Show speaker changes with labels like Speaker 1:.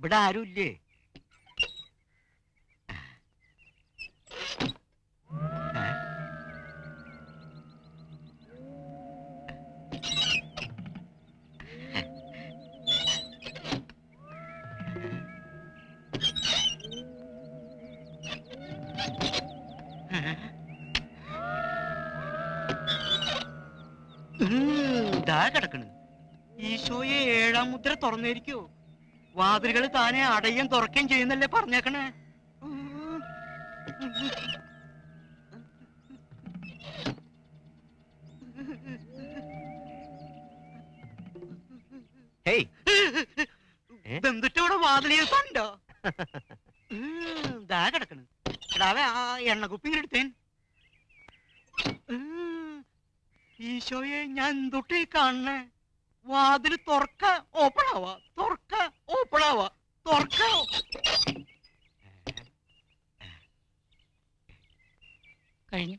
Speaker 1: ഇവിടെ ആരുമില്ലേ? ഇതാ കിടക്കണ്. ഈശോയെ 7-ാം മുദ്ര തുറന്നിരിക്കോ? വാതിലുകൾ താനെ അടയും തുറക്കുകയും ചെയ്യുന്നല്ലേ പറഞ്ഞേക്കണേ. ബന്ധുറ്റോടെ വാതിലിയോ? ഇതാ കിടക്കണ്. എടാവേ ആ എണ്ണക്കുപ്പി ഇങ്ങനെ എടുത്തേൻ. ഈശോയെ ഞാൻ എന്തൊട്ടേ കാണണേ? വാതില് തുറക്ക ഓപ്പണാവാ, തുറക്ക ഓപ്പണാവാ, തുറക്ക.
Speaker 2: കഴിഞ്ഞു.